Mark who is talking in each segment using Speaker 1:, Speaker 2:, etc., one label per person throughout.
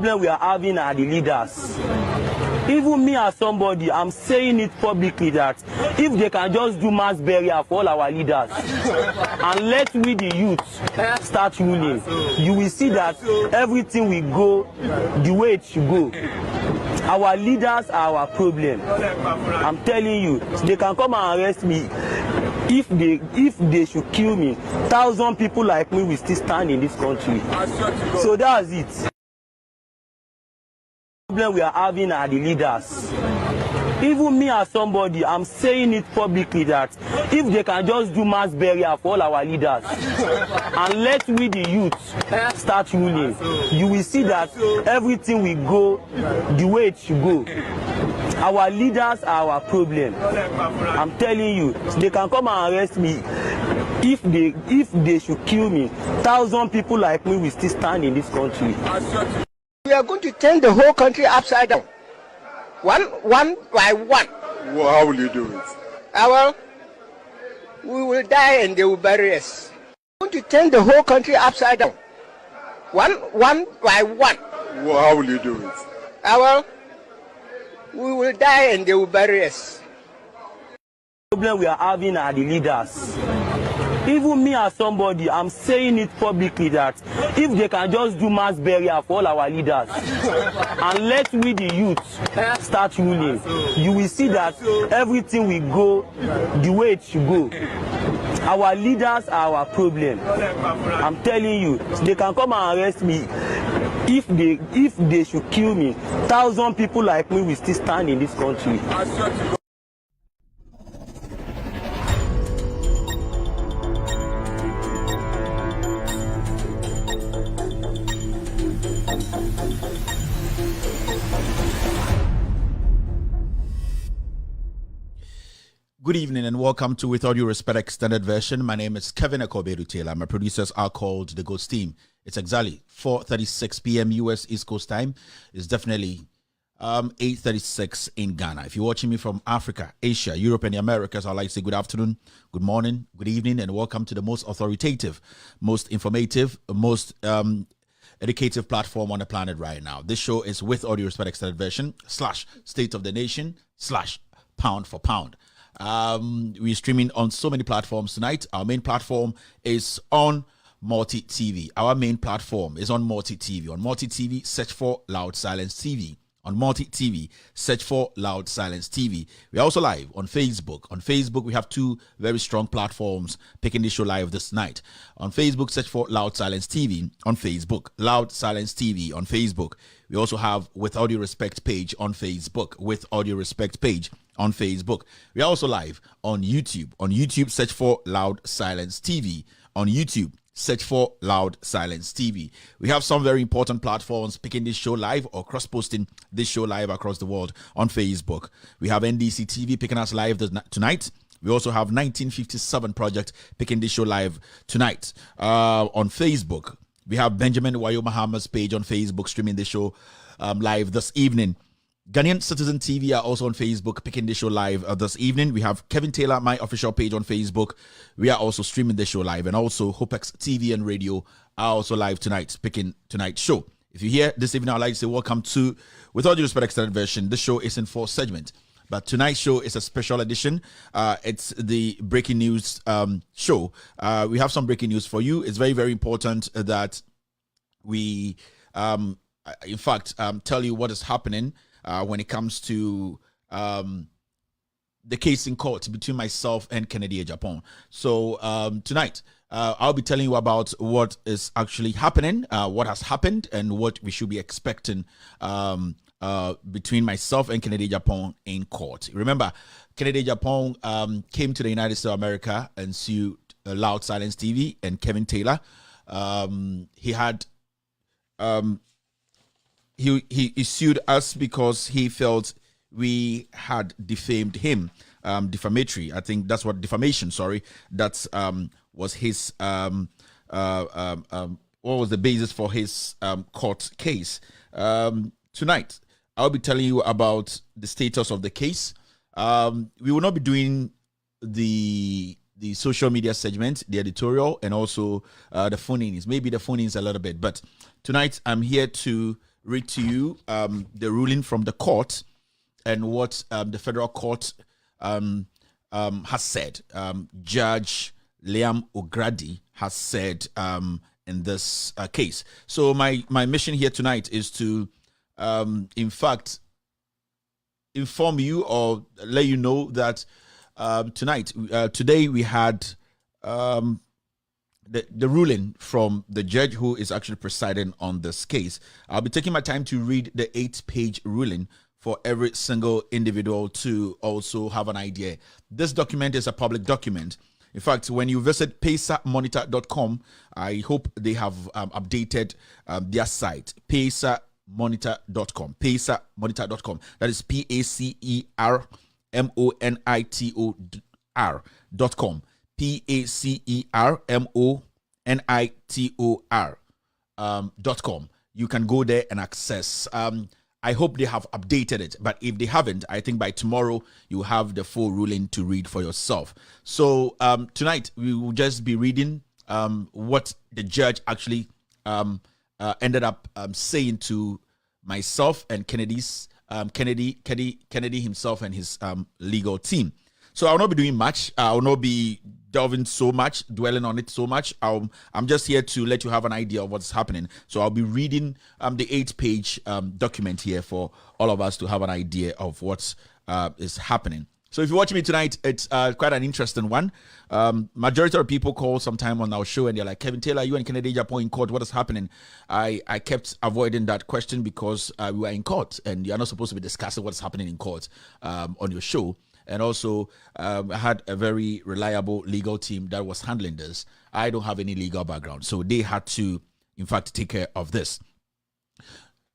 Speaker 1: problem we are having are the leaders. Even me as somebody, I'm saying it publicly that if they can just do mass burial for all our leaders and let we the youth start ruling, you will see that everything will go the way it should go. Our leaders are our problem. I'm telling you, they can come and arrest me. If they should kill me, 1,000 people like me will still stand in this country. So that's it. The problem we are having are the leaders. Even me as somebody, I'm saying it publicly that if they can just do mass burial for all our leaders and let we the youth start ruling, you will see that everything will go the way it should go. Our leaders are our problem. I'm telling you, they can come and arrest me. If they should kill me, 1,000 people like me will still stand in this country.
Speaker 2: We are going to turn the whole country upside down. One by one.
Speaker 3: Well, how will you do it?
Speaker 2: Well, we will die and they will bury us. We are going to turn the whole country upside down. One by one.
Speaker 3: Well, how will you do it?
Speaker 2: Well, we will die and they will bury us.
Speaker 1: The problem we are having are the leaders. Even me as somebody, I'm saying it publicly that if they can just do mass burial for all our leaders and let we the youth start ruling, you will see that everything will go the way it should go. Our leaders are our problem. I'm telling you, they can come and arrest me. If they should kill me, 1,000 people like me will still stand in this country.
Speaker 4: Good evening and welcome to With All Due Respect Extended Version. My name is Kevin Akobedu Taylor. My producers are called The Ghost Team. It's exactly 4:36 p.m. US East Coast time. It's definitely 8:36 in Ghana. If you're watching me from Africa, Asia, Europe, and the Americas, I'd like to say good afternoon, good morning, good evening, and welcome to the most authoritative, most informative, most educative platform on the planet right now. This show is With All Due Respect Extended Version / State of the Nation / Pound for Pound. We're streaming on so many platforms tonight. Our main platform is on Multi TV. Our main platform is on Multi TV. On Multi TV, search for Loud Silence TV. On Multi TV, search for Loud Silence TV. We're also live on Facebook. On Facebook, we have two very strong platforms picking this show live this night. On Facebook, search for Loud Silence TV. On Facebook, Loud Silence TV on Facebook. We also have With All Due Respect page on Facebook. With All Due Respect page on Facebook. We are also live on YouTube. On YouTube, search for Loud Silence TV. On YouTube, search for Loud Silence TV. We have some very important platforms picking this show live or cross-posting this show live across the world on Facebook. We have NDC TV picking us live tonight. We also have 1957 Project picking this show live tonight on Facebook. We have Benjamin Wayo Muhammad's page on Facebook streaming this show live this evening. Ghanaian Citizen TV are also on Facebook picking this show live this evening. We have Kevin Taylor, my official page on Facebook. We are also streaming this show live. And also Hopex TV and radio are also live tonight, picking tonight's show. If you're here this evening, I'd like to say welcome to With All Due Respect Extended Version. This show is in 4 segments. But tonight's show is a special edition. It's the breaking news show. We have some breaking news for you. It's very, very important that we, in fact, tell you what is happening when it comes to the case in court between myself and Kennedy Agyapong. So tonight, I'll be telling you about what is actually happening, what has happened, and what we should be expecting between myself and Kennedy Agyapong in court. Remember, Kennedy Agyapong came to the United States of America and sued Loud Silence TV and Kevin Taylor. He had he sued us because he felt we had defamed him, defamatory. I think that's what defamation. Sorry, that's was his what was the basis for his court case. Tonight, I'll be telling you about the status of the case. We will not be doing the social media segment, the editorial, and also the phone-ins. Maybe the phone-ins a little bit, but tonight I'm here to read to you the ruling from the court and what the federal court has said. Judge Liam O'Grady has said in this case. So my mission here tonight is to, in fact, inform you or let you know that today we had the ruling from the judge who is actually presiding on this case. I'll be taking my time to read the 8-page ruling for every single individual to also have an idea. This document is a public document. In fact, when you visit pesamonitor.com, I hope they have updated their site, pesamonitor.com, pesamonitor.com. That is pecermonitor.com, pecermonitor.com. You can go there and access. I hope they have updated it, but if they haven't, I think by tomorrow you have the full ruling to read for yourself. So tonight we will just be reading what the judge actually ended up saying to myself and Kennedy himself and his legal team. So I will not be doing much. I will not be delving so much, dwelling on it so much. I'm just here to let you have an idea of what's happening. So I'll be reading the 8-page document here for all of us to have an idea of what is happening. So if you're watching me tonight, it's quite an interesting one. Majority of people call sometime on our show and they're like, Kevin Taylor, you and Kennedy Agyapong in court, what is happening? I kept avoiding that question because we were in court and you're not supposed to be discussing what's happening in court on your show. And also, I had a very reliable legal team that was handling this. I don't have any legal background, so they had to, in fact, take care of this.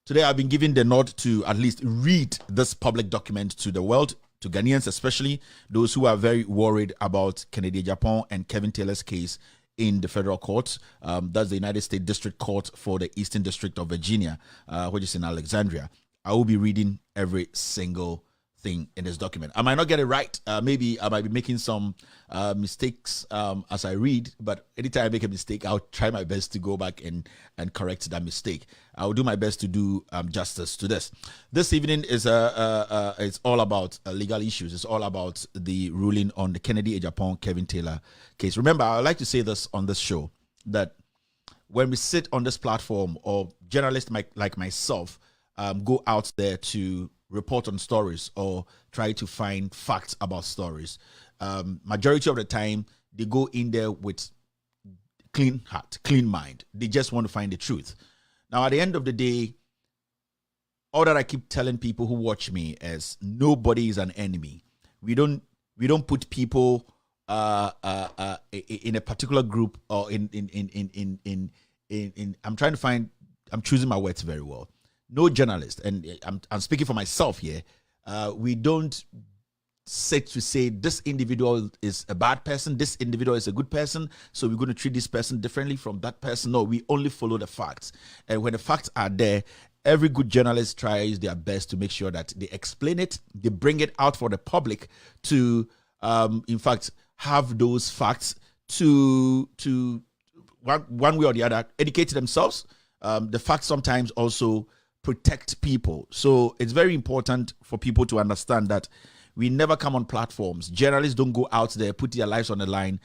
Speaker 4: Today, I've been given the nod to at least read this public document to the world, to Ghanaians especially, those who are very worried about Kennedy Agyapong and Kevin Taylor's case in the federal court. That's the United States District Court for the Eastern District of Virginia, which is in Alexandria. I will be reading every single thing in this document. I might not get it right. Maybe I might be making some mistakes as I read, but anytime I make a mistake, I'll try my best to go back and correct that mistake. I'll do my best to do justice to this. This evening is it's all about legal issues. It's all about the ruling on the Kennedy Agyapong Kevin Taylor case. Remember, I like to say this on this show, that when we sit on this platform, or journalists like myself go out there to report on stories or try to find facts about stories, majority of the time they go in there with clean heart, clean mind. They just want to find the truth. Now, at the end of the day, all that I keep telling people who watch me is nobody is an enemy. We don't put people in a particular group or in I'm choosing my words very well. No journalist, and I'm speaking for myself here, we don't sit to say this individual is a bad person, this individual is a good person, so we're going to treat this person differently from that person. No, we only follow the facts. And when the facts are there, every good journalist tries their best to make sure that they explain it, they bring it out for the public to, in fact, have those facts to one way or the other, educate themselves. The facts sometimes also protect people. So it's very important for people to understand that we never come on platforms. Journalists don't go out there, put their lives on the line,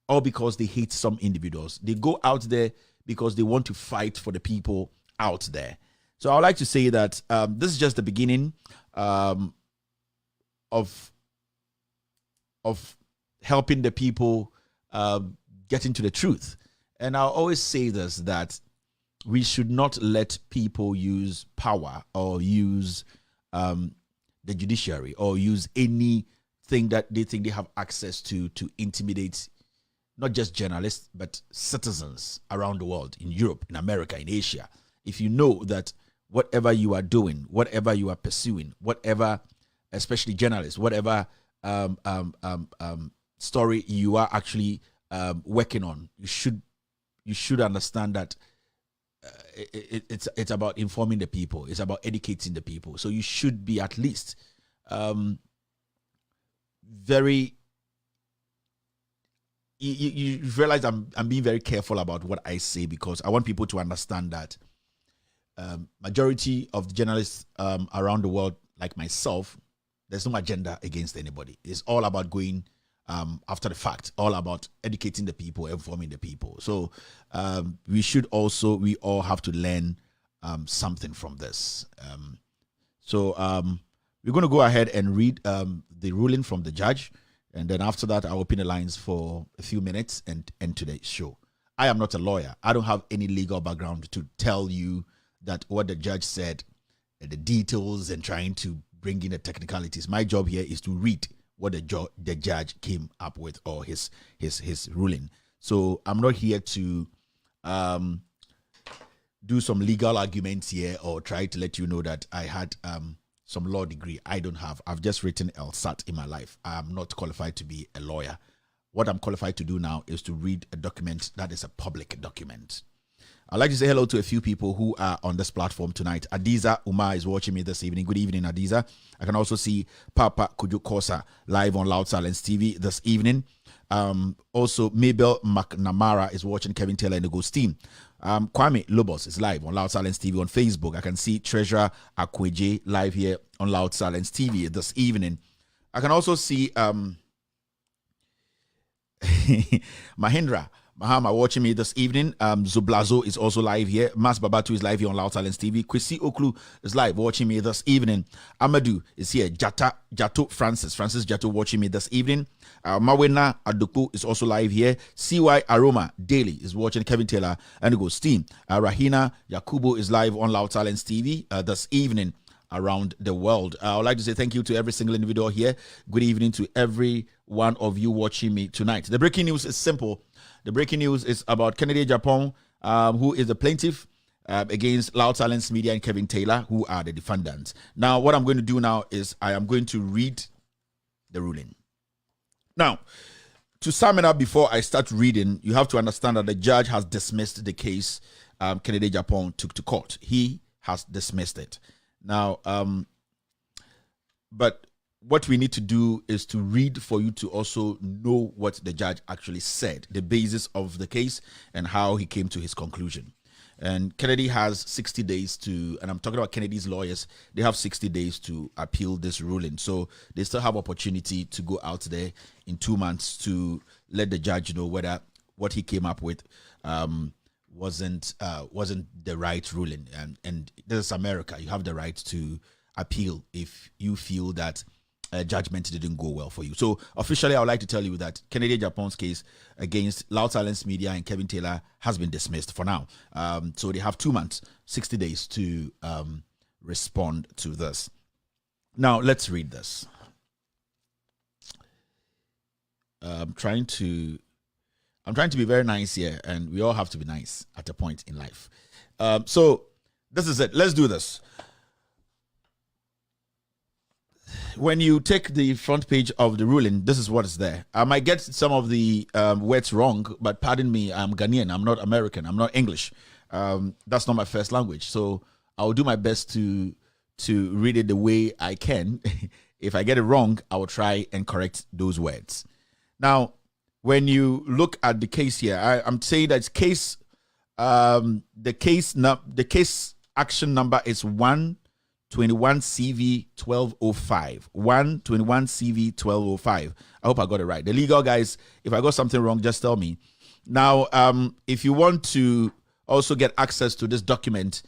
Speaker 4: all because they hate some individuals. They go out there because they want to fight for the people out there. So I would like to say that this is just the beginning of helping the people get into the truth. And I'll always say this, that we should not let people use power or use the judiciary or use anything that they think they have access to intimidate not just journalists, but citizens around the world, in Europe, in America, in Asia. If you know that whatever you are doing, whatever you are pursuing, whatever, especially journalists, whatever story you are actually working on, you should understand that it's about informing the people. It's about educating the people. So you should be at least very. You realize I'm being very careful about what I say, because I want people to understand that majority of the journalists around the world, like myself, there's no agenda against anybody. It's all about going after the fact, all about educating the people, informing the people. So we all have to learn something from this. So we're going to go ahead and read the ruling from the judge. And then after that, I'll open the lines for a few minutes and end today's show. I am not a lawyer. I don't have any legal background to tell you that what the judge said, the details, and trying to bring in the technicalities. My job here is to read what the judge came up with, or his ruling. So I'm not here to do some legal arguments here or try to let you know that I had some law degree. I don't have. I've just written LSAT in my life. I'm not qualified to be a lawyer. What I'm qualified to do now is to read a document that is a public document. I'd like to say hello to a few people who are on this platform tonight. Adiza Umar is watching me this evening. Good evening, Adiza. I can also see Papa Kujo Kosa live on Loud Silence TV this evening. Also, Mabel McNamara is watching Kevin Taylor and the Ghost team. Kwame Lobos is live on Loud Silence TV on Facebook. I can see Treasurer Akweje live here on Loud Silence TV this evening. I can also see Mahindra Mahama watching me this evening. Zublazo is also live here. Mas Babatu is live here on Loud Silence TV. Kwesi Oklu is live watching me this evening. Amadou is here. Jato Francis Jato watching me this evening. Mawena Aduku is also live here. CY Aroma Daily is watching Kevin Taylor and Go Steam. Rahina Yakubu is live on Loud Silence TV this evening around the world. I would like to say thank you to every single individual here. Good evening to every one of you watching me tonight. The breaking news is simple. The breaking news is about Kennedy Agyapong, who is the plaintiff against Loud Silence Media and Kevin Taylor, who are the defendants. Now, what I'm going to do now is I am going to read the ruling. Now, to sum it up before I start reading, you have to understand that the judge has dismissed the case Kennedy Agyapong took to court. He has dismissed it. Now, but what we need to do is to read for you to also know what the judge actually said, the basis of the case and how he came to his conclusion. And Kennedy has 60 days to, and I'm talking about Kennedy's lawyers, they have 60 days to appeal this ruling. So they still have opportunity to go out there in 2 months to let the judge know whether what he came up with wasn't the right ruling. And this is America. You have the right to appeal if you feel that judgment didn't go well for you. So officially, I would like to tell you that Kennedy Agyapong's case against Loud Silence Media and Kevin Taylor has been dismissed for now. So they have 2 months, 60 days to respond to this. Now, let's read this. I'm trying to be very nice here, and we all have to be nice at a point in life. So this is it. Let's do this. When you take the front page of the ruling, this is what is there. I might get some of the words wrong, but pardon me, I'm Ghanaian. I'm not American. I'm not English. That's not my first language. So I'll do my best to read it the way I can. If I get it wrong, I will try and correct those words. Now, when you look at the case here, I'm saying that case, the case action number is 121 CV 1205. 121 CV 1205. I hope I got it right. The legal guys, if I got something wrong, just tell me. Now, if you want to also get access to this document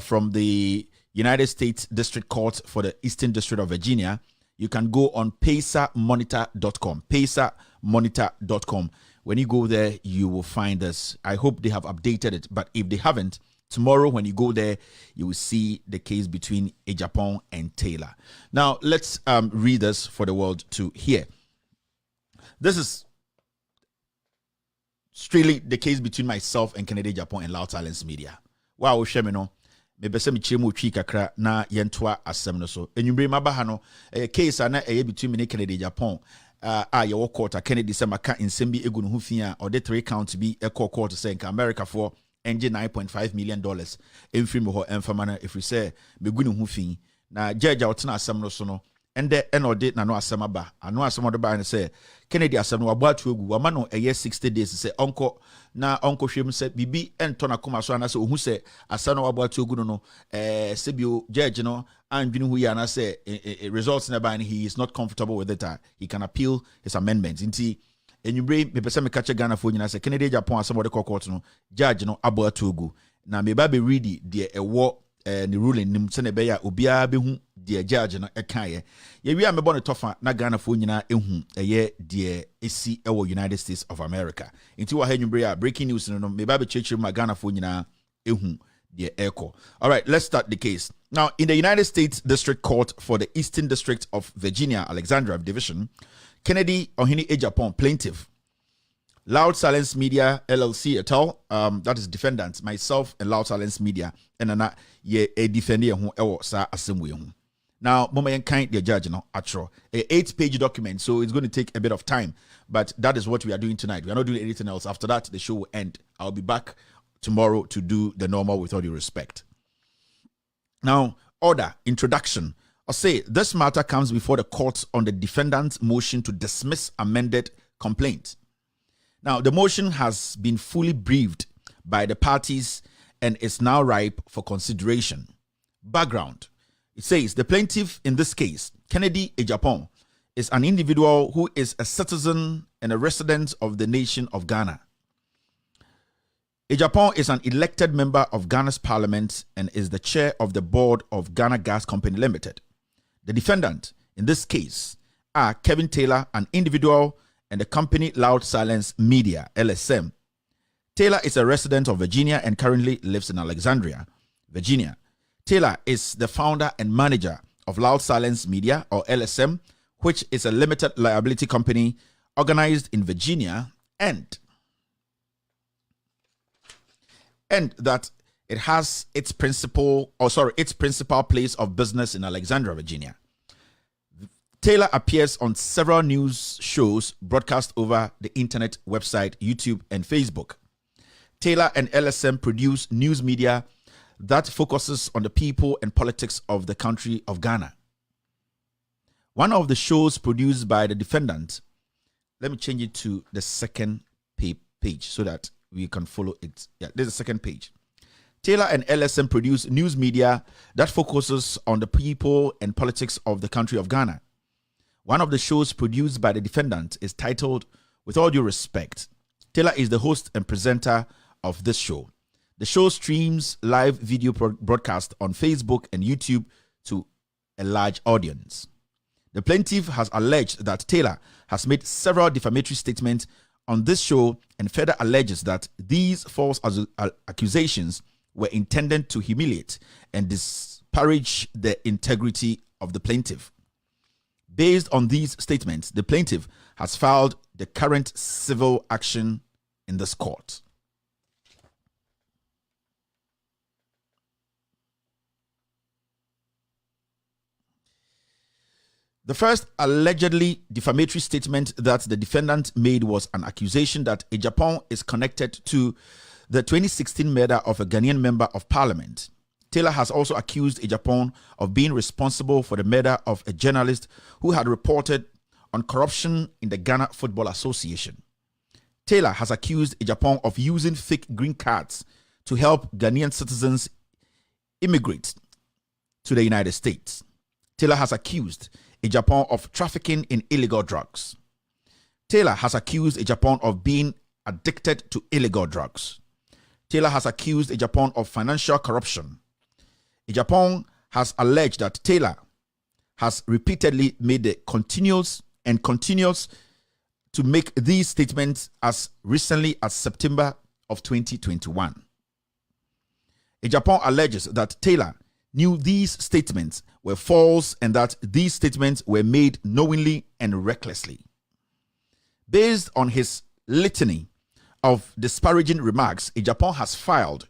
Speaker 4: from the United States District Court for the Eastern District of Virginia, you can go on pacermonitor.com. pacermonitor.com. When you go there, you will find this. I hope they have updated it, but if they haven't, tomorrow when you go there, you will see the case between Agyapong and Taylor. Now, let's read this for the world to hear. This is strictly the case between myself and Kennedy Agyapong and Loud Silence Media. Wow, Shemino. Me bese me chemu twi kakra na yentoa asem no so enyumbre mabaha no case na between me and Kennedy Agyapong ye wo court Kennedy say maka nsem bi egu no ho fi a or the 3 count bi e court say in America for engine $9.5 million emfiri me ho emfama na if we say me gu no ho fi na judge a wotena asem no so no and the date na no asema ba ano asema do ba and say Kennedy asem no wabo atuogu wama no 60 days say onko hwem say bibi ento na koma so ana say ohu say asa no wabo atuogu no say bio judge no andwini hu ya na say results na ba and he is not comfortable with it. He can appeal his amendments nti enyumbre me pese me kache Ghana fo nyina say Kennedy Agyapong asem de court no judge no abo atuogu na me ba be read the ewo ni ruling nim se ne be ya obia be hu de judge no ekaye ye wi amebo ne tofa na Ghana fo nyina ehu eye de esi ewo United States of America nti wa hanyumbre ya breaking news no me ba be chechire ma Ghana fo nyina ehu de echo. All right, let's start the case. Now, in the United States District Court for the Eastern District of Virginia, Alexandria Division, Kennedy Agyapong plaintiff, Loud Silence Media LLC et al. That is defendants, myself and Loud Silence Media, and ana ye a defender who ewo sa assembly. Now, mama yen kind the judge no atro a 8-page document, so it's going to take a bit of time, but that is what we are doing tonight. We are not doing anything else. After that, the show will end. I'll be back tomorrow to do the normal with all due respect. Now, order, introduction. I'll say this matter comes before the court on the defendant's motion to dismiss amended complaint. Now, the motion has been fully briefed by the parties and is now ripe for consideration. Background. It says the plaintiff in this case, Kennedy Agyapong, is an individual who is a citizen and a resident of the nation of Ghana. Agyapong is an elected member of Ghana's parliament and is the chair of the board of Ghana Gas Company Limited. The defendant in this case are Kevin Taylor, an individual, and the company Loud Silence Media, LSM. Taylor is a resident of Virginia and currently lives in Alexandria, Virginia. Taylor is the founder and manager of Loud Silence Media, or LSM, which is a limited liability company organized in Virginia and that it has its principal place of business in Alexandria, Virginia. Taylor appears on several news shows broadcast over the internet, website, YouTube, and Facebook. Taylor and LSM produce news media that focuses on the people and politics of the country of Ghana. One of the shows produced by the defendant, let me change it to the second page so that we can follow it. Yeah, there's a second page. Taylor and LSM produce news media that focuses on the people and politics of the country of Ghana. One of the shows produced by the defendant is titled With All Due Respect. Taylor is the host and presenter of this show. The show streams live video broadcast on Facebook and YouTube to a large audience. The plaintiff has alleged that Taylor has made several defamatory statements on this show and further alleges that these false accusations were intended to humiliate and disparage the integrity of the plaintiff. Based on these statements, the plaintiff has filed the current civil action in this court. The first allegedly defamatory statement that the defendant made was an accusation that Agyapong is connected to the 2016 murder of a Ghanaian member of parliament. Taylor has also accused Agyapong of being responsible for the murder of a journalist who had reported on corruption in the Ghana Football Association. Taylor has accused Agyapong of using fake green cards to help Ghanaian citizens immigrate to the United States. Taylor has accused Agyapong of trafficking in illegal drugs. Taylor has accused Agyapong of being addicted to illegal drugs. Taylor has accused Agyapong of financial corruption. Agyapong has alleged that Taylor has repeatedly made the continues to make these statements as recently as September of 2021. Agyapong alleges that Taylor knew these statements were false and that these statements were made knowingly and recklessly. Based on his litany of disparaging remarks, Agyapong has filed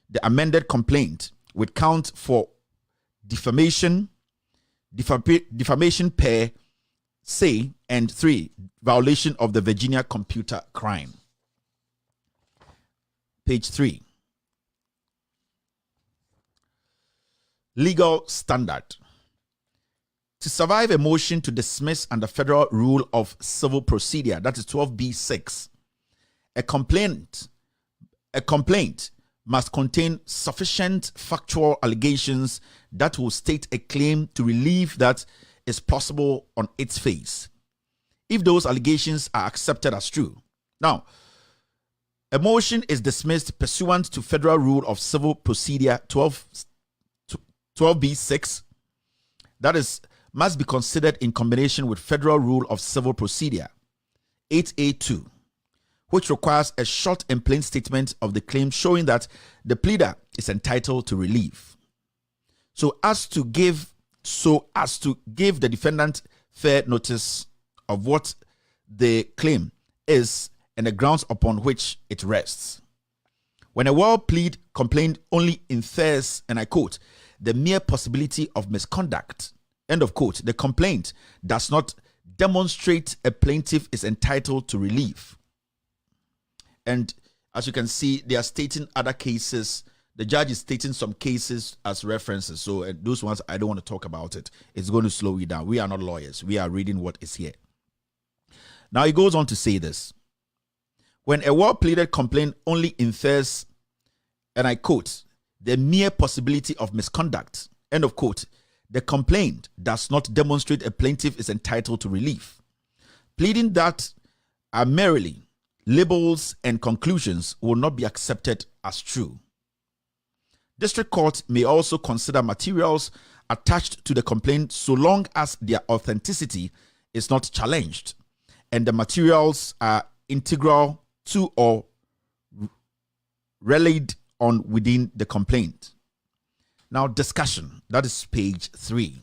Speaker 4: the amended complaint with count for defamation per se, and 3, violation of the Virginia computer crime. Page 3. Legal standard. To survive a motion to dismiss under Federal Rule of Civil Procedure, that is 12B6, a complaint must contain sufficient factual allegations that will state a claim to relief that is plausible on its face, if those allegations are accepted as true. Now, a motion is dismissed pursuant to Federal Rule of Civil Procedure 12B6, that is, must be considered in combination with Federal Rule of Civil Procedure 8A2, which requires a short and plain statement of the claim showing that the pleader is entitled to relief, so as to give the defendant fair notice of what the claim is and the grounds upon which it rests. When a well-plead complaint only infers, and I quote, the mere possibility of misconduct, end of quote, the complaint does not demonstrate a plaintiff is entitled to relief. And as you can see, they are stating other cases. The judge is stating some cases as references. So those ones, I don't want to talk about it. It's going to slow you down. We are not lawyers. We are reading what is here. Now he goes on to say this. When a well-pleaded complaint only infers, and I quote, the mere possibility of misconduct, end of quote, the complaint does not demonstrate a plaintiff is entitled to relief. Pleading that are merely labels and conclusions will not be accepted as true. District court may also consider materials attached to the complaint so long as their authenticity is not challenged and the materials are integral to or relied on within the complaint. Now, discussion, that is page 3.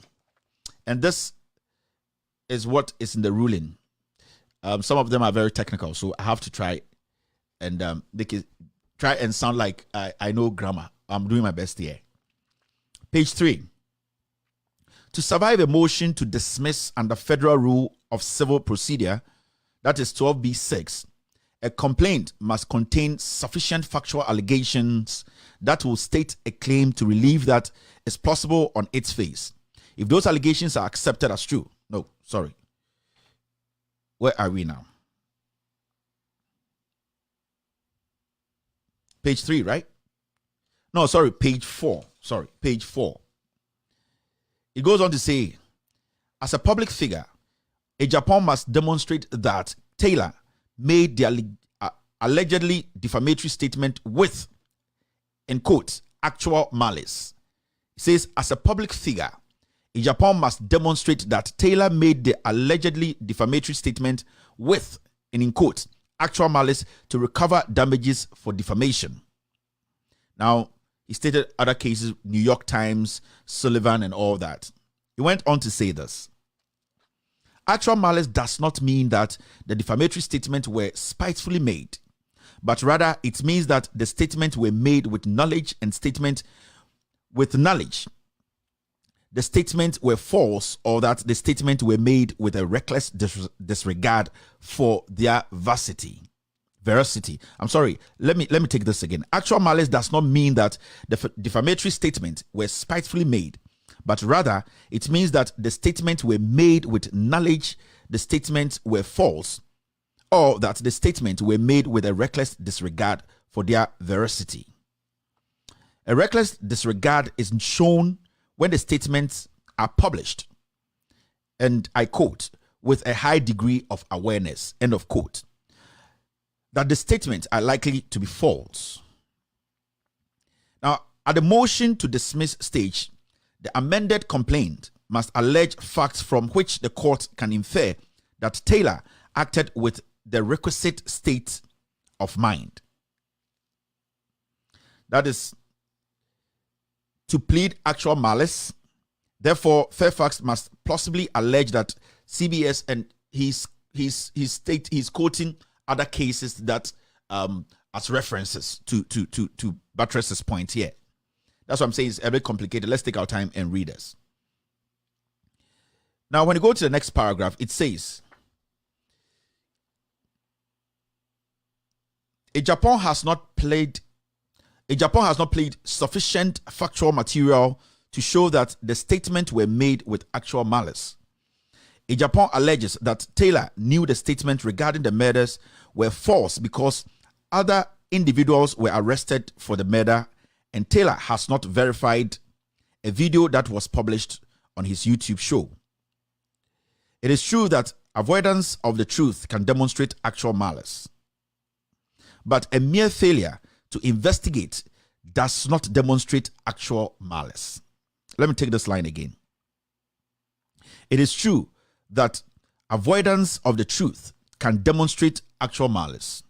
Speaker 4: And this is what is in the ruling. Some of them are very technical, so I have to try and try and sound like I know grammar. I'm doing my best here. Page 3. To survive a motion to dismiss under Federal Rule of Civil Procedure, that is 12B6, a complaint must contain sufficient factual allegations that will state a claim to relief that is plausible on its face, if those allegations are accepted as true. No, sorry. Where are we now? Page 3, right? No, sorry, page 4. Sorry, page 4. It goes on to say, as a public figure, Agyapong must demonstrate that Taylor made the allegedly defamatory statement with, in quote, actual malice. It says, as a public figure, Agyapong must demonstrate that Taylor made the allegedly defamatory statement with, and in quote, actual malice to recover damages for defamation. Now, he stated other cases, New York Times, Sullivan, and all that. He went on to say this. Actual malice does not mean that the defamatory statements were spitefully made, but rather it means that the statements were made with knowledge and statement with knowledge. The statements were false, or that the statements were made with a reckless disregard for their veracity. I'm sorry, let me take this again. Actual malice does not mean that the defamatory statements were spitefully made, but rather it means that the statements were made with knowledge, the statements were false, or that the statements were made with a reckless disregard for their veracity. A reckless disregard is shown when the statements are published, and I quote, with a high degree of awareness, end of quote, that the statements are likely to be false. Now, at the motion to dismiss stage, the amended complaint must allege facts from which the court can infer that Taylor acted with the requisite state of mind. That is, to plead actual malice. Therefore, Fairfax must plausibly allege that CBS, and he's quoting other cases that as references to buttress this point here. That's what I'm saying. It's a bit complicated. Let's take our time and read this. Now, when you go to the next paragraph, it says, Agyapong has not played sufficient factual material to show that the statements were made with actual malice. Agyapong alleges that Taylor knew the statements regarding the murders were false because other individuals were arrested for the murder, and Taylor has not verified a video that was published on his YouTube show. It is true that avoidance of the truth can demonstrate actual malice, but a mere failure to investigate does not demonstrate actual malice. Let me take this line again. It is true that avoidance of the truth can demonstrate actual malice,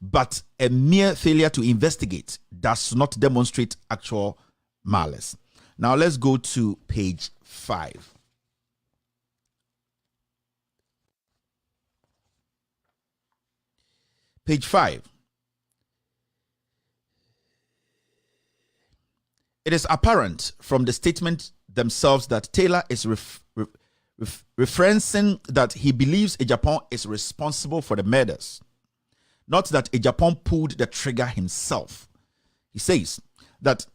Speaker 4: but a mere failure to investigate does not demonstrate actual malice. Now let's go to page 5. Page 5. It is apparent from the statement themselves that Taylor is referencing that he believes Agyapong is responsible for the murders, not that Agyapong pulled the trigger himself. He says that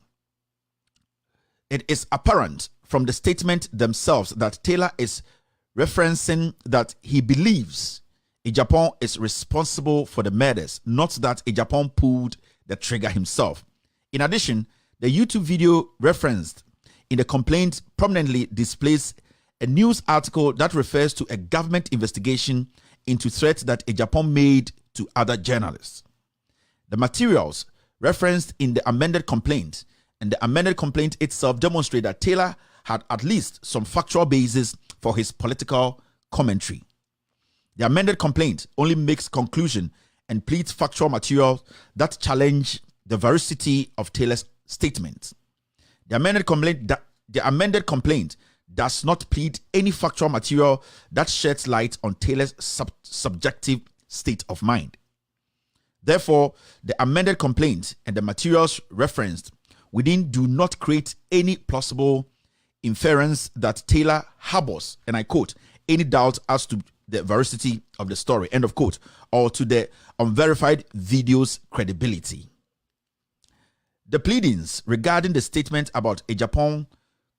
Speaker 4: it is apparent from the statement themselves that Taylor is referencing that he believes Agyapong is responsible for the murders, not that Agyapong pulled the trigger himself. In addition, the YouTube video referenced in the complaint prominently displays a news article that refers to a government investigation into threats that Agyapong made to other journalists. The materials referenced in the amended complaint and the amended complaint itself demonstrate that Taylor had at least some factual basis for his political commentary. The amended complaint only makes conclusion and pleads factual material that challenge the veracity of Taylor's statement. The amended complaint does not plead any factual material that sheds light on Taylor's subjective state of mind. Therefore, the amended complaint and the materials referenced within do not create any plausible inference that Taylor harbors, and I quote, any doubt as to the veracity of the story, end of quote, or to the unverified video's credibility. The pleadings regarding the statement about Agyapong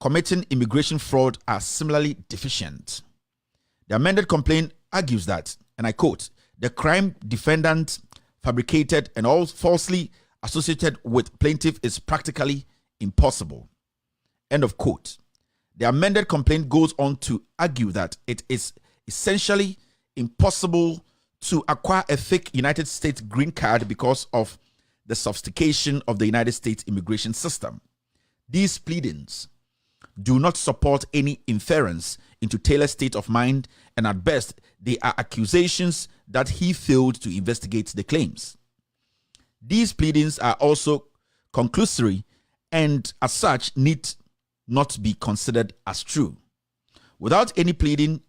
Speaker 4: committing immigration fraud are similarly deficient. The amended complaint argues that, and I quote, the crime defendant fabricated and all falsely associated with plaintiff is practically impossible, end of quote. The amended complaint goes on to argue that it is essentially impossible to acquire a fake United States green card because of the sophistication of the United States immigration system. These pleadings do not support any inference into Taylor's state of mind, and at best, they are accusations that he failed to investigate the claims. These pleadings are also conclusory and, as such, need not be considered as true. Without any pleading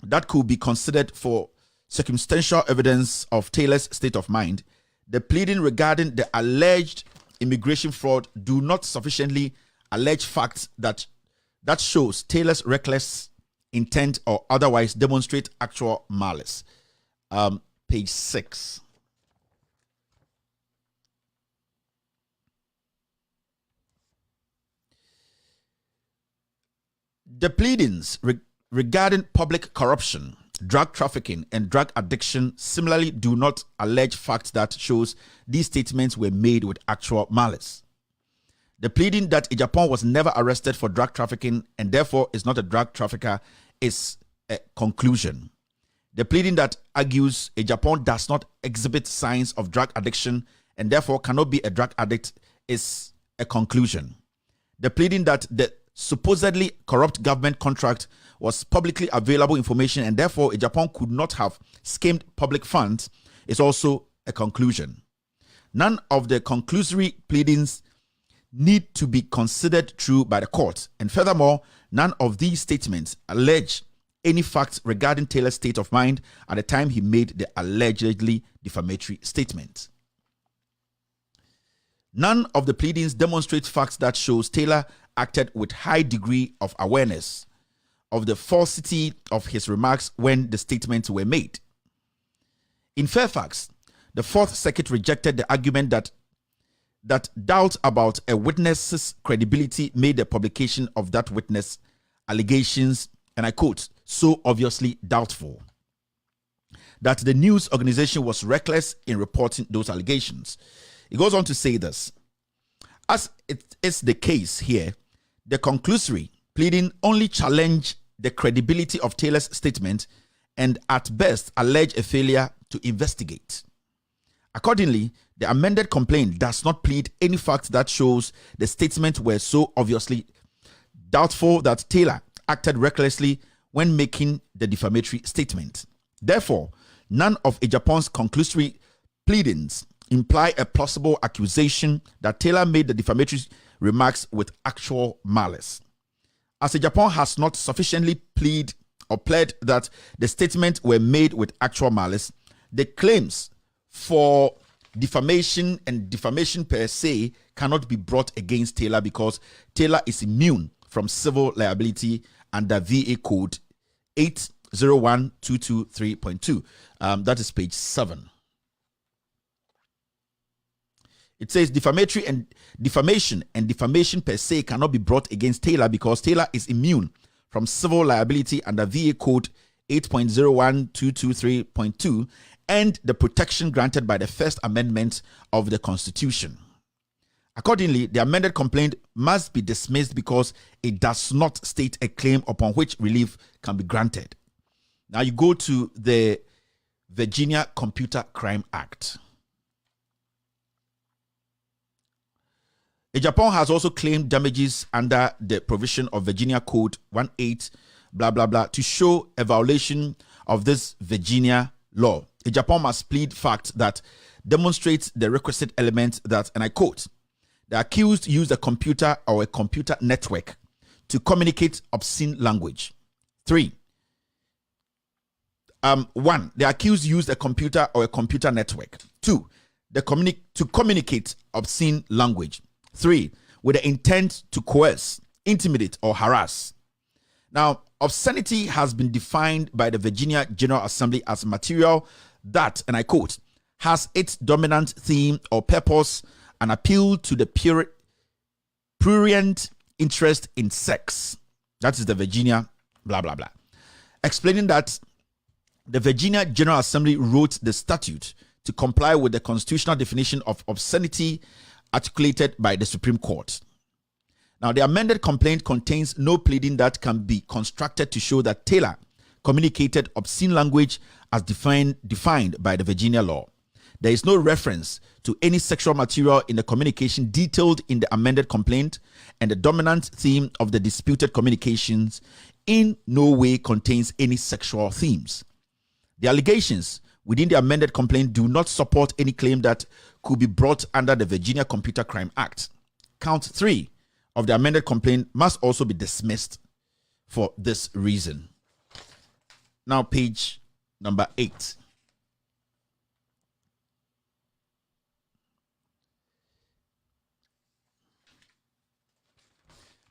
Speaker 4: that could be considered for circumstantial evidence of Taylor's state of mind, the pleading regarding the alleged immigration fraud do not sufficiently allege facts that shows Taylor's reckless intent or otherwise demonstrate actual malice. Page 6. The pleadings regarding public corruption, drug trafficking, and drug addiction similarly do not allege facts that shows these statements were made with actual malice. The pleading that Agyapong was never arrested for drug trafficking and therefore is not a drug trafficker is a conclusion. The pleading that argues Agyapong does not exhibit signs of drug addiction and therefore cannot be a drug addict is a conclusion. The pleading that the supposedly corrupt government contract was publicly available information and therefore Agyapong could not have skimmed public funds is also a conclusion. None of the conclusory pleadings need to be considered true by the court, and furthermore, none of these statements allege any facts regarding Taylor's state of mind at the time he made the allegedly defamatory statement. None of the pleadings demonstrate facts that shows Taylor acted with high degree of awareness of the falsity of his remarks when the statements were made. In Fairfax, the Fourth Circuit rejected the argument that that doubt about a witness's credibility made the publication of that witness allegations, and I quote, so obviously doubtful, that the news organization was reckless in reporting those allegations. It goes on to say this: as it is the case here, the conclusory pleading only challenge the credibility of Taylor's statement and at best allege a failure to investigate. Accordingly, the amended complaint does not plead any fact that shows the statements were so obviously doubtful that Taylor acted recklessly when making the defamatory statement. Therefore, none of Agyapong's conclusory pleadings imply a plausible accusation that Taylor made the defamatory remarks with actual malice. As Agyapong has not sufficiently pled that the statements were made with actual malice, the claims for defamation and defamation per se cannot be brought against Taylor because Taylor is immune from civil liability under VA Code 801223.2. That is page 7. It says defamation and defamation per se cannot be brought against Taylor because Taylor is immune from civil liability under VA Code 8.01223.2 and the protection granted by the First Amendment of the Constitution. Accordingly, the amended complaint must be dismissed because it does not state a claim upon which relief can be granted. Now you go to the Virginia Computer Crime Act. Agyapong has also claimed damages under the provision of Virginia Code 18 blah blah blah to show a violation of this Virginia law. Agyapong must plead facts that demonstrates the requisite element that, and I quote, the accused used a computer or a computer network to communicate obscene language. 3. 1. The accused used a computer or a computer network. 2. To communicate obscene language. 3. With the intent to coerce, intimidate, or harass. Now, obscenity has been defined by the Virginia General Assembly as material that, and I quote, has its dominant theme or purpose an appeal to the prurient interest in sex. That is the Virginia blah blah blah. Explaining that the Virginia General Assembly wrote the statute to comply with the constitutional definition of obscenity articulated by the Supreme Court. Now, the amended complaint contains no pleading that can be constructed to show that Taylor communicated obscene language as defined by the Virginia law. There is no reference to any sexual material in the communication detailed in the amended complaint, and the dominant theme of the disputed communications in no way contains any sexual themes. The allegations within the amended complaint do not support any claim that could be brought under the Virginia Computer Crime Act. Count 3 of the amended complaint must also be dismissed for this reason. Now, page number 8.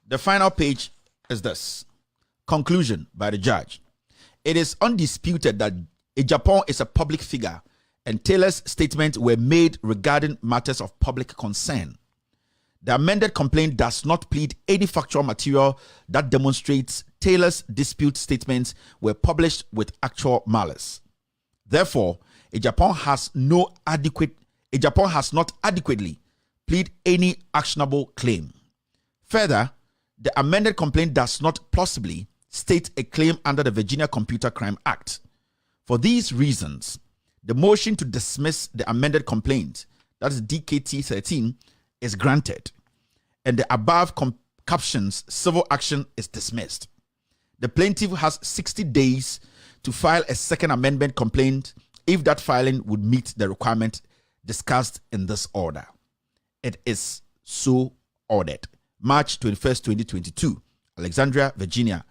Speaker 4: The final page is this. Conclusion by the judge. It is undisputed that Agyapong is a public figure and Taylor's statements were made regarding matters of public concern. The amended complaint does not plead any factual material that demonstrates Taylor's dispute statements were published with actual malice. Therefore, Agyapong has not adequately plead any actionable claim. Further, the amended complaint does not plausibly state a claim under the Virginia Computer Crime Act. For these reasons, the motion to dismiss the amended complaint, that is DKT 13, is granted, and the above captions civil action is dismissed. The plaintiff has 60 days to file a second amendment complaint if that filing would meet the requirement discussed in this order. It is so ordered. March 21st, 2022, Alexandria, Virginia,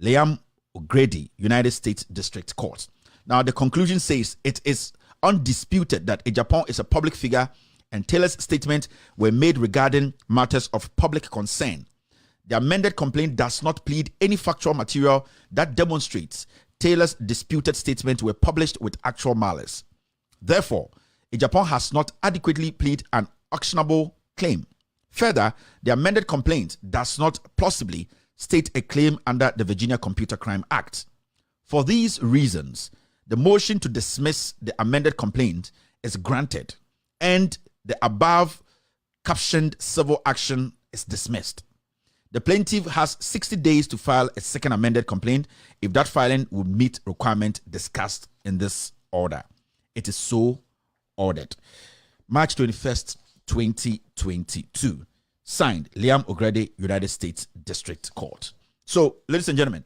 Speaker 4: Liam O'Grady, United States District Court. Now, the conclusion says it is undisputed that Agyapong is a public figure and Taylor's statements were made regarding matters of public concern. The amended complaint does not plead any factual material that demonstrates Taylor's disputed statements were published with actual malice. Therefore, Agyapong has not adequately plead an actionable claim. Further, the amended complaint does not plausibly state a claim under the Virginia Computer Crime Act. For these reasons, the motion to dismiss the amended complaint is granted, and the above captioned civil action is dismissed. The plaintiff has 60 days to file a second amended complaint if that filing would meet requirement discussed in this order. It is so ordered. March 21st, 2022. Signed, Liam Ogrede, United States District Court. So, ladies and gentlemen,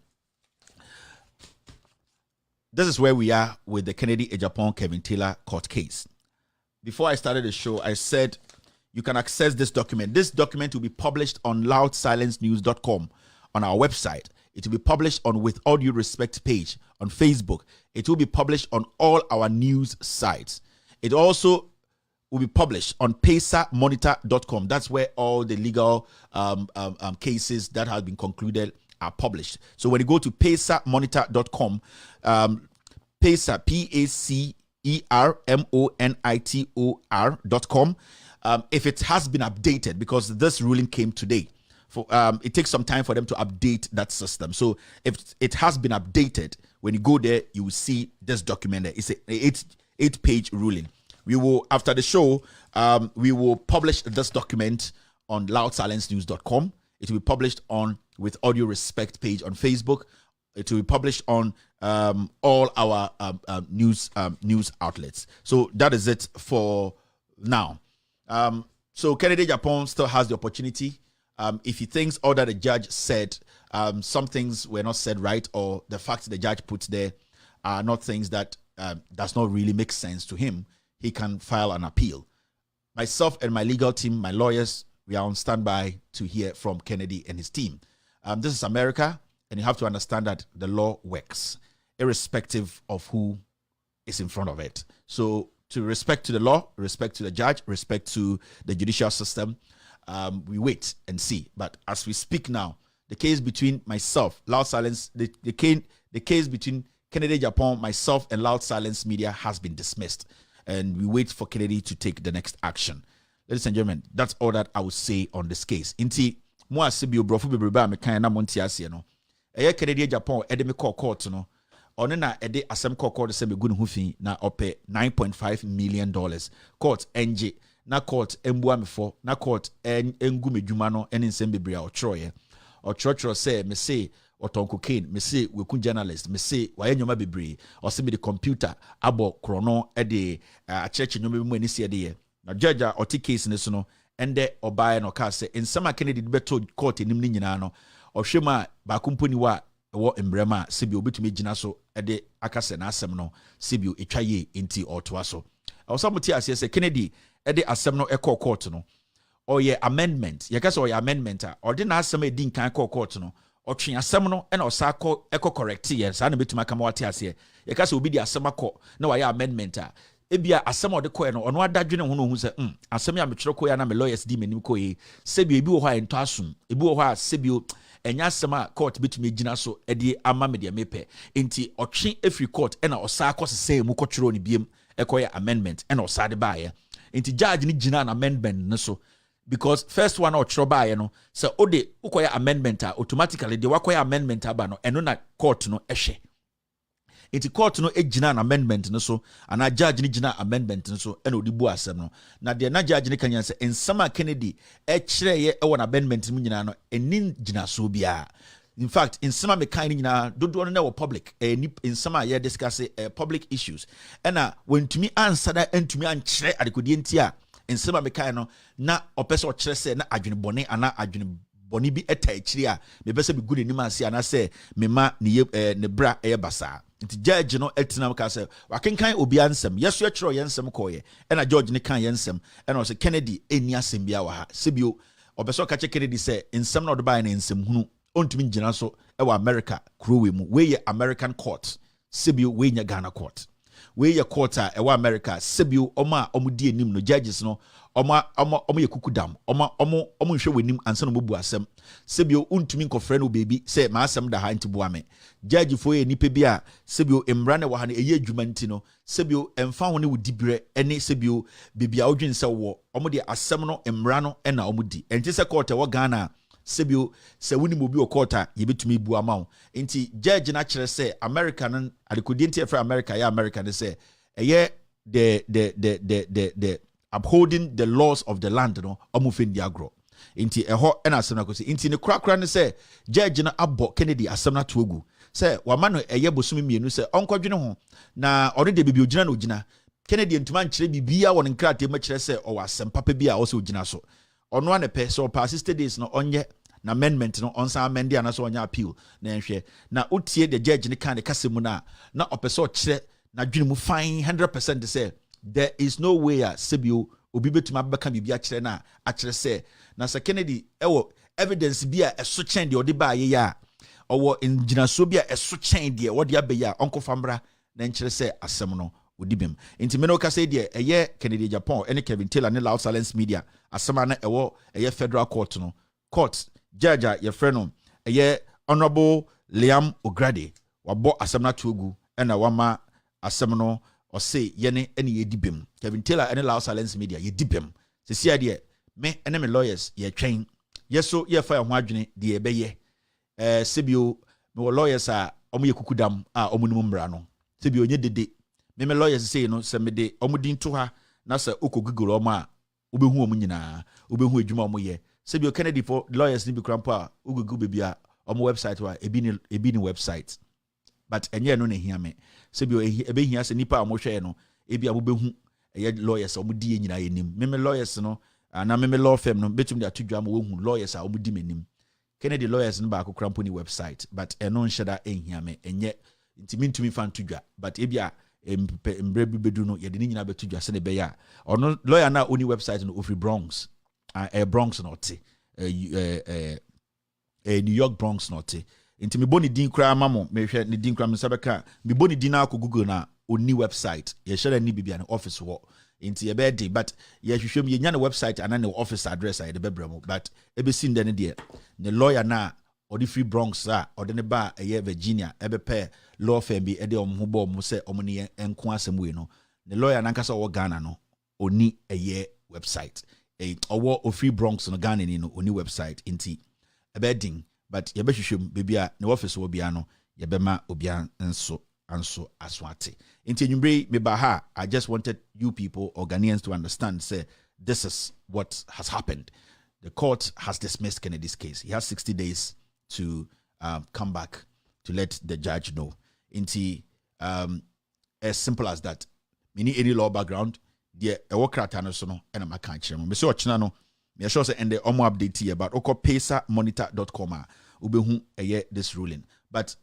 Speaker 4: this is where we are with the Kennedy Agyapong Kevin Taylor court case. Before I started the show, I said you can access this document. This document will be published on loudsilencenews.com on our website. It will be published on With All Due Respect page on Facebook. It will be published on all our news sites. It also will be published on pesamonitor.com. That's where all the legal cases that have been concluded are published. So when you go to pesamonitor.com, Pesa, PACERMONITOR.com, if it has been updated, because this ruling came today, it takes some time for them to update that system. So if it has been updated, when you go there, you will see this document there. It's an eight-page ruling. We will, after the show, we will publish this document on loudsilencenews.com. It will be published on With Audio Respect page on Facebook. It will be published on all our news outlets. So that is it for now. So Kennedy Agyapong still has the opportunity. If he thinks all that the judge said, some things were not said right, or the facts the judge puts there are not things that does not really make sense to him, he can file an appeal. Myself and my legal team, my lawyers, we are on standby to hear from Kennedy and his team. This is America, and you have to understand that the law works, irrespective of who is in front of it. So, to respect to the law, respect to the judge, respect to the judicial system, we wait and see. But as we speak now, the case between myself, Loud Silence, the case between Kennedy Agyapong, myself, and Loud Silence Media has been dismissed. And we wait for Kennedy to take the next action. Ladies and gentlemen, that's all that I will say on this case. Inti, mo asibio brofo bebreba me kan na monti ase no. Eye Kennedy Agyapong ede me call court no. Ono na ede asem call court se me gu ne ho fi na ope $9.5 million. Court NG na court embua me for na court engu medwuma no ene nsem bebre a ochroye. Ochrochro say me say oton cocaine, me say we kun journalist, me say waye nyoma bebre, o se me the computer abo krono e de acheche nyoma mu ani se de ye. Na judge a oti case ne so no ende obae no ka se nsama Kennedy de beto court enim ni nyina no ohwema ba kumponi wa wo embrema sebi obetumi gina so e de akase na asem no sebi etwaye enti otoa so. Osamuti ase se Kennedy e de asem no e court no or ye amendment ye ka se or ye amendment a or de na asem e din kan court no otwe asem no e na osako eko correct ye sa na betuma kama wate ase ye ka se obi di asem akọ na wa ye amendment a ebia asem ode koye no ono adadwene ho no hu se asem ya metwere koye na me lawyers di manim koye sebi ebi wo ho a ento asom ebi wo ho a sebi enya asem a court betumi gina so e di ama me de mepe enti otwe every court e na osako sese mu kotwere ni biem e koye amendment e na osade baaye enti judge ni gina na amendment ne so. Because first one or troba no so ode ukoya amendment automatically the wakoya amendment aba no eno na court no ehwe enti court no ejina na amendment no so ana judge ni gina amendment no so eno odi bu asem no na de na judge ni kanya se ensama Kennedy kire ye e won amendment mu nyina no enin gina so bia. In fact, in some of the kind of do know public in some ye discuss public issues and when to me answer that and to me and chere adekodientia in some of the kind na opeso chere say na adwene bone ana adwene bone bi eta akiri a me be say be good anim ase ana say me ma ne bra e basa nti judge no etinam ka say wakenkan obi ansem yeso e chere yensem koye na George ne kan yensem na o say Kennedy eni asem bia wa ha sebio obeso ka che Kennedy say ensem na odoba na ensem hunu ontumi ngina so e wa America kurowe mu we ye American court sebio we nya Ghana court we ye quarter e wa America sebio oma di enim no judges no oma ye kukudam oma nhwe wenim ansa no mobu asem sebio untumi nkofre no baby say ma asem da ha ntiboa me judge fo ye nipa bi a sebio emra ne wa ha no eye adwuma nti no sebio emfa ho ne wodibre ene sebio baby a odwen se wo omo de asem no emra no na omo di enti se court e wo Ghana sebio se woni mo bi o court a ye betumi bu ama enti judge na kire se America nan adekodi enti efra America ya America ne se eye the upholding the laws of the land no omufendi agro inti eho na asem na kosi inti ne krakra ne se judge na abo Kennedy asem na togu se wama no eye bosumi mienu se onkodwene ho na ode de bibi ogina na ogina Kennedy ntuma nkire bibia won nkrate ma kire se o wasem papa bi a o se ogina so ono ane pe so past days no onye na amendment no onsa amend ya na so onya appeal na nhwe na utie the judge ne kan de kasemu na opeso kire na dwene mu fine 100% say there is no way a sebio obi betuma beka bibia kire na a kire se na se Kennedy ewo evidence bia eso chen de odi ba ye ya owo nginaso bia eso chen de wodi abeya onko famra na nkire se asem no odibem enti me no ka say de eye Kennedy Agyapong ene Kevin Taylor ne Loud Silence Media asema na ewo eye federal court no court judge ye friend no eye honorable Liam Ograde wabo asem na togu ena wama asem no o say yene ene yedibem Kevin Taylor ene Loud Silence Media yedibem se sia de me ene me lawyers ye twen yeso ye fa ho adwene de ebeye sebio me lawyers a omo ye kukudam a omo num mbra no sebio nye dede me lawyers say no se me de omo din to ha na se okogugoro omo a obehu omo nyina obehu adwuma omo ye sebio Kennedy for lawyers ni bi krampo a ogugu bebia omo website wa ebi ni website but enye no na hia me sebio ebe hia se nipa amohwe no ebi abobehu eye lawyers omo die nyina yenim me lawyers no na me law firm no betum de atudwa ma wohu lawyers a omo di menim Kennedy lawyers no ba akokrampo ni website but eno nheda ehia me enye ntimi fan tudwa but ebi a embre bedu no ye de nyina betudwa se ne be ya ono lawyer na oni website no ofri Bronx Bronx not New York Bronx not ntimi boni din kra mamo me hwe ne din kra me sabeka me boni din na Google na oni website ye share ni bibia na office wo inti ye be dey but ye hwehwem ye nya na website and na office address ay de bebramo but ebe sin de ne de ne lawyer na odi free Bronx a odi ne ba eye Virginia ebe pe law firm bi ede omhubo mu se omni enko asem we no ne lawyer na nkasa wo Ghana no oni eye website owo o free Bronx no Ghana ni no oni website inti ebe din but ye be hwehwem bebia ne office wo bia no ye be ma obia nso aswate inti nyumbre me ba ha. I just wanted you people or Ghanaians to understand say this is what has happened. The court has dismissed Kennedy's case. He has 60 days to come back to let the judge know. Inti as simple as that. Meaning any law background, the ewokrata no so no and I can't share. Me so ochina no me sure say and the omo update here about okopesa.monitor.com ubehu this ruling. But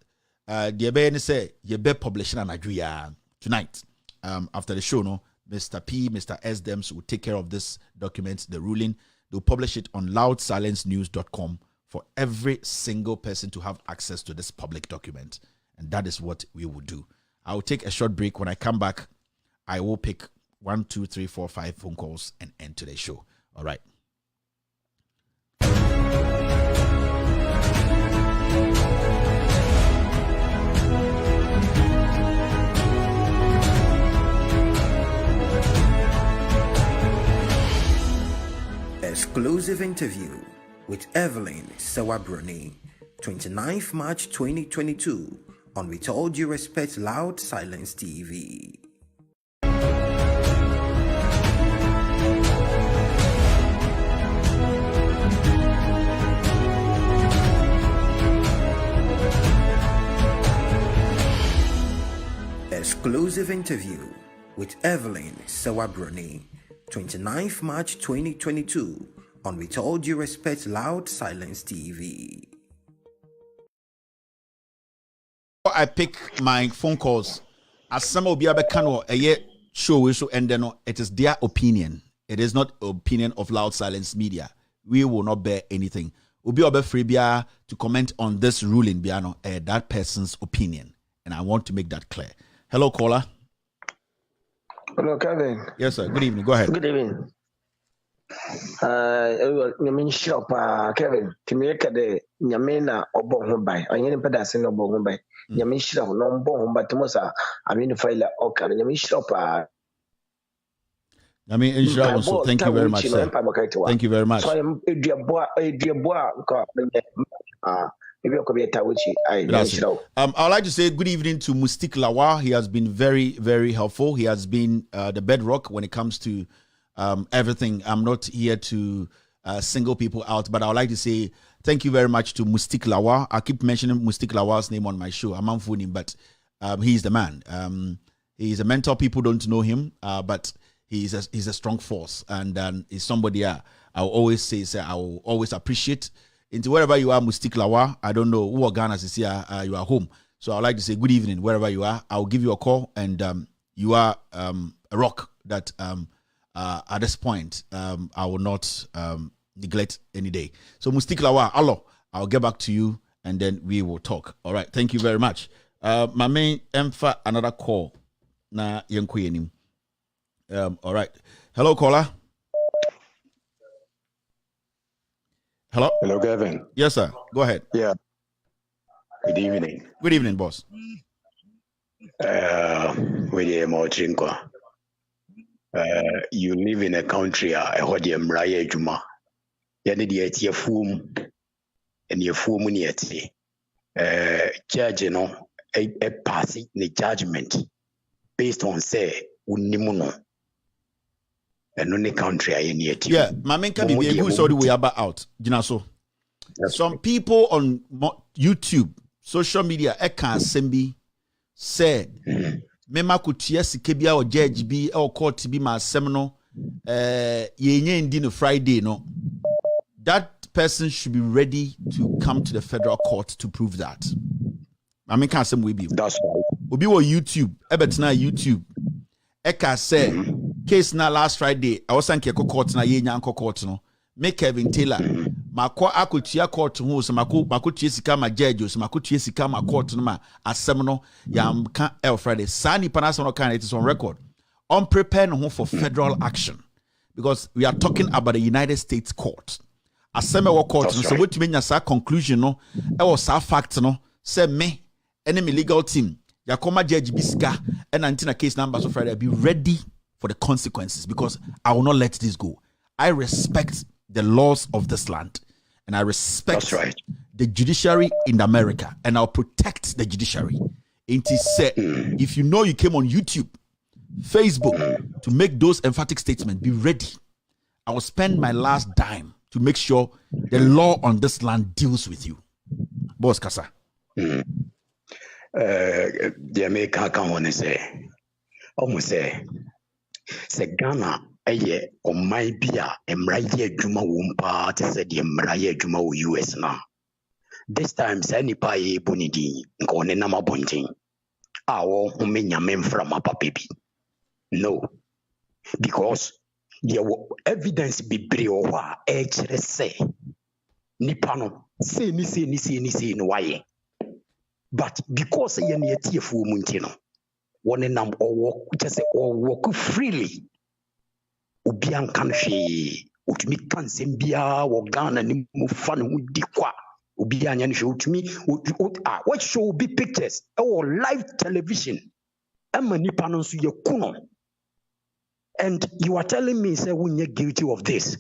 Speaker 4: the ebe say ye be publishing an adria tonight. After the show, no, Mr. P, Mr. S Dems will take care of this document, the ruling. They'll publish it on loudsilencenews.com for every single person to have access to this public document. And that is what we will do. I will take a short break. When I come back, I will pick 1, 2, 3, 4, 5 phone calls and end today's show. All right.
Speaker 5: Exclusive interview with Evelyn Sewabroni, 29th March 2022 on With All Due Respect Loud Silence TV. Exclusive interview with Evelyn Sewabroni, 29th March 2022 on With All Due Respect Loud Silence TV.
Speaker 4: I pick my phone calls as some of you can a show so and then it is their opinion. It is not opinion of Loud Silence Media. We will not bear anything. We'll be free to comment on this ruling, that person's opinion. And I want to make that clear. Hello, caller.
Speaker 6: Hello, Kevin.
Speaker 4: Yes, sir. Good evening. Go ahead.
Speaker 6: Good evening. Nyamin shop, Kevin. Timeka de Nyamina obo humbai. Any pedassin obo humbai. Nyamin shop, no bo humba Timosa. I mean, file oka. Nyamin shop,
Speaker 4: I mean, Israel, so thank you very much, sir. Thank you very much.
Speaker 6: So I'm a dear boy, maybe I could be a Tawichi.
Speaker 4: I would like to say good evening to Mustik Lawa. He has been very, very helpful. He has been the bedrock when it comes to everything. I'm not here to single people out, but I would like to say thank you very much to Mustik Lawa. I keep mentioning Mustik Lawa's name on my show. I'm unphoning, but he's the man. He's a mentor. People don't know him, but he's a strong force, and he's somebody I will always say, I will always appreciate. Into wherever you are, Mustik Lawa, I don't know who Ghana is here, you are home. So I'd like to say good evening wherever you are. I'll give you a call, and you are a rock that at this point I will not neglect any day. So Mustik Lawa, hello, I'll get back to you, and then we will talk. All right, thank you very much. My main empha another call na yenkuyenim. All right. Hello, caller. Hello?
Speaker 7: Hello, Kevin.
Speaker 4: Yes, sir. Go ahead.
Speaker 7: Yeah. Good evening.
Speaker 4: Good evening, boss.
Speaker 7: You live in a country I heard you mraya juma. Yani di eti fum and ye fum ni eti. Judge no a passing the judgment based on say unimuno. And only country I in yet.
Speaker 4: Yeah, my main can be who saw the way about out. You know, so some people on YouTube, social media, I can't send say, Mema kutia sikebia or judge be or court to be my seminal, ye in Friday, no. That person should be ready to come to the federal court to prove that. I mean, can't send we be.
Speaker 7: That's right.
Speaker 4: We be on YouTube, Ebetina YouTube. Eka say. Case na last Friday, I was saying court na ye nyanko court no. Make Kevin Taylor. Mako akutia court ho so mako tie sika ma judge so mako tie sika ma court no ma asem no yam kan el Friday. Sani panasa no kan, it is on record. Unprepared no for federal action because we are talking about the United States court. Asem e court no so wetumi nya sa conclusion no e was sa fact no say me enemy legal team yakoma judge bisika and antina case number so Friday be ready for the consequences because I will not let this go. I respect the laws of this land and I respect the judiciary in America and I'll protect the judiciary. It is said, if you know you came on YouTube, Facebook to make those emphatic statements, be ready. I will spend my last dime to make sure the law on this land deals with you. Boss Kasa.
Speaker 7: The American can want to say, almost say, Ghana, aye, or my beer, embraye juma wumpa, to say the embraye juma US now. This time, Sani Paye Bunidi, Gone Nama Bunting. Our Umenya men from Papa baby. No, because there were evidence be breowa, say, Nipano, say, ni why. But because I am a tearful muntino. One nam or walk just or walk freely. Ubian country, Utmi can sembia or Ghana and Mufan with Diqua. Ubian and show to me what show be pictures or live television. I'm a Nipanos your kuno. And you are telling me, say, when you're guilty of this.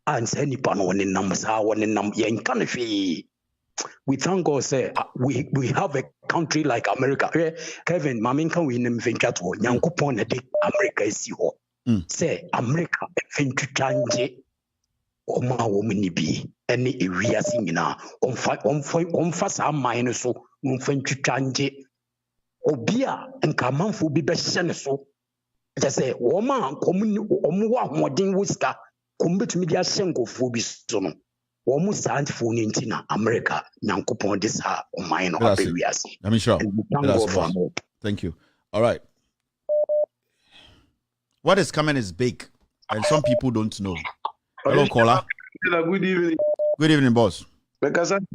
Speaker 7: And say Nipano one in numbers, one in number in country. We thank God, say we have a country like America. Kevin, Mamin can we name venture to Yankupon a day America is you. Say America venture change Oma woman be any area singing now on fast our mind so venture change Obia and Kamanfu be best so. Just say woman common modern whisker come to media sengo phobis sono. Almost for America, Nankupon this mine or areas.
Speaker 4: I'm sure. Thank you. All right. What is coming is big, and some people don't know. Hello, caller.
Speaker 8: Good evening.
Speaker 4: Good evening, boss.
Speaker 8: Because I'm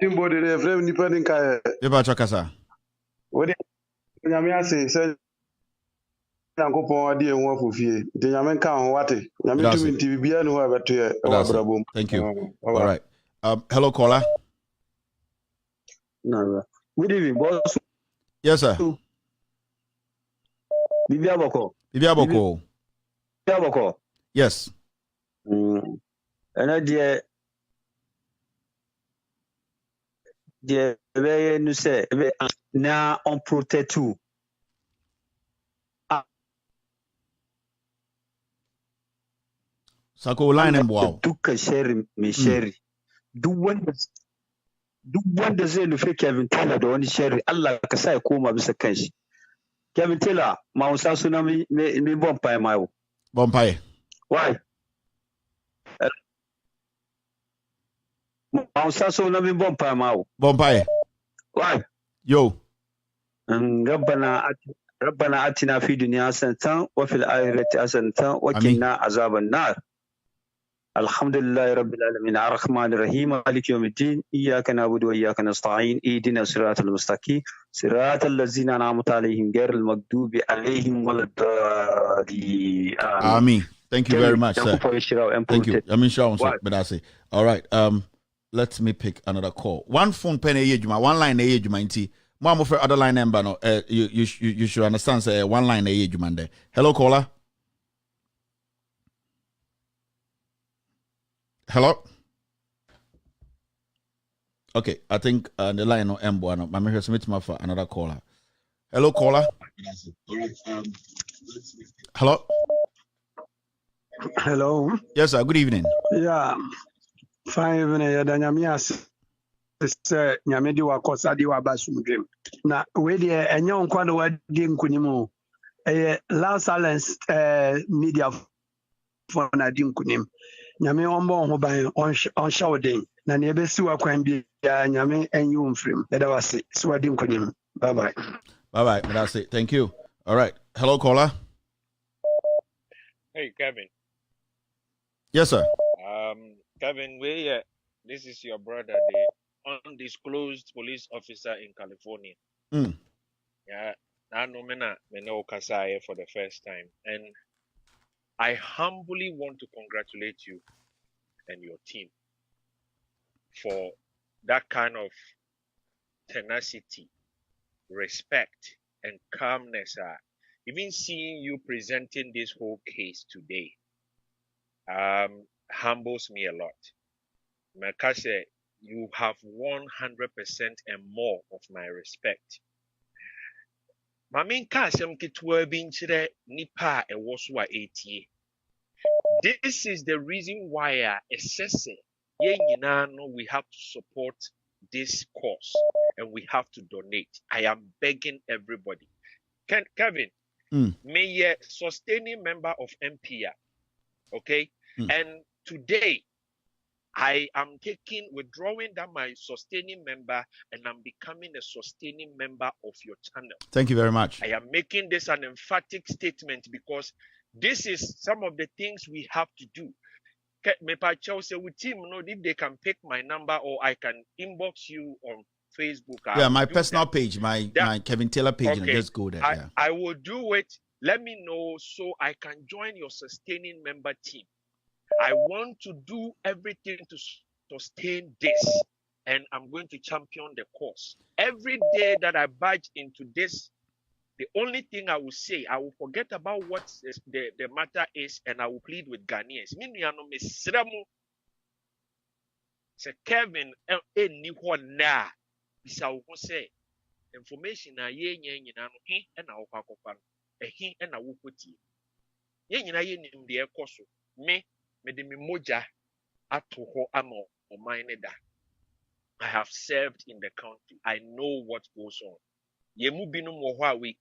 Speaker 4: Eba Chakasa.
Speaker 8: What do you say? Nyankopɔn ade ɛho afofie. Nti nyame nka ho wate. Nyame
Speaker 4: That's
Speaker 8: tumi
Speaker 4: it.
Speaker 8: nti bibia ne ho ɛbɛto yɛ ɛwɔ
Speaker 4: That's it.
Speaker 8: abrabom.
Speaker 4: Thank you. All right. Hello, caller.
Speaker 9: No. Good evening, boss.
Speaker 4: Yes, sir.
Speaker 9: Bibia Boko.
Speaker 4: Bibia
Speaker 9: Boko.
Speaker 4: Yes.
Speaker 9: And I dear very no say now on protect too.
Speaker 4: Sako line and wow.
Speaker 9: Duka sherry me sherry. Do wonders no fake Kevin Taylor the only sherry. Allah ka sai koma bisa kanshi. Kevin Taylor ma usa suna me bompa mai.
Speaker 4: Bompaye.
Speaker 9: Why? Ma usa suna me bompa mai.
Speaker 4: Bompaye.
Speaker 9: Why?
Speaker 4: Yo.
Speaker 9: ربنا آتنا في الدنيا حسنة وفي الآخرة حسنة وقنا عذاب النار الحمد لله رب العالمين الرحمن الرحيم مالك يوم الدين إياك نعبد وإياك نستعين اهدنا الصراط المستقيم صراط الذين أنعمت عليهم غير المغضوب عليهم ولا الضالين
Speaker 4: Amen. Thank you very much, sir. Thank you. I mean, sure, but I say, all right. Let me pick another call. One phone pen one line Mom for other line number no. You should understand. Say one line there. Hello, caller. Hello. Okay, I think the line no M1. I'm here submit for another caller. Hello, caller. Hello.
Speaker 8: Hello.
Speaker 4: Yes, sir. Good evening.
Speaker 8: Yeah. Fine evening. Yadanyamias. Sɛ nyame de wakɔsa de waba somdwem na wei deɛ ɛnyɛ nkwa de wadi nkonim o ɛyɛ loud silence media fo na di nkonim nyame ɔmbɔ ho ban ɔnhyɛ wo den na ne ɛbɛsi wakwan biara nyame ɛnyi wo mfirim ɛda wase sɛ wadi nkonim. Bye bye.
Speaker 4: That's it. Thank you. All right. Hello, caller.
Speaker 10: Hey, Kevin.
Speaker 4: Yes, sir.
Speaker 10: Kevin, this is your brother, the undisclosed police officer in California. Yeah, I know me Kasaya for the first time, and I humbly want to congratulate you and your team for that kind of tenacity, respect, and calmness. Even seeing you presenting this whole case today humbles me a lot. Makase, you have 100% and more of my respect. Mamin kasem kitwa binchire nipa e woswa etie. This is the reason why we have to support this cause and we have to donate. I am begging everybody. Kevin, may a sustaining member of MPR, okay? And today I am withdrawing that my sustaining member and I'm becoming a sustaining member of your channel.
Speaker 4: Thank you very much.
Speaker 10: I am making this an emphatic statement because this is some of the things we have to do. With team, if they can pick my number or I can inbox you on Facebook.
Speaker 4: Yeah, my personal page, my Kevin Taylor page, okay. And just go there.
Speaker 10: I will do it. Let me know so I can join your sustaining member team. I want to do everything to sustain this, and I'm going to champion the cause. Every day that I budge into this, the only thing I will say, I will forget about what the matter is, and I will plead with Ghanaians. Kevin, na bisa wo say information na ye nyina no he na wo kwakofa no he na wo koti ye nyina ye nim de ekoso me de me moja ato ho ama oman ne da. I have served in the country. I know what goes on. Ye mu binum wo ho a we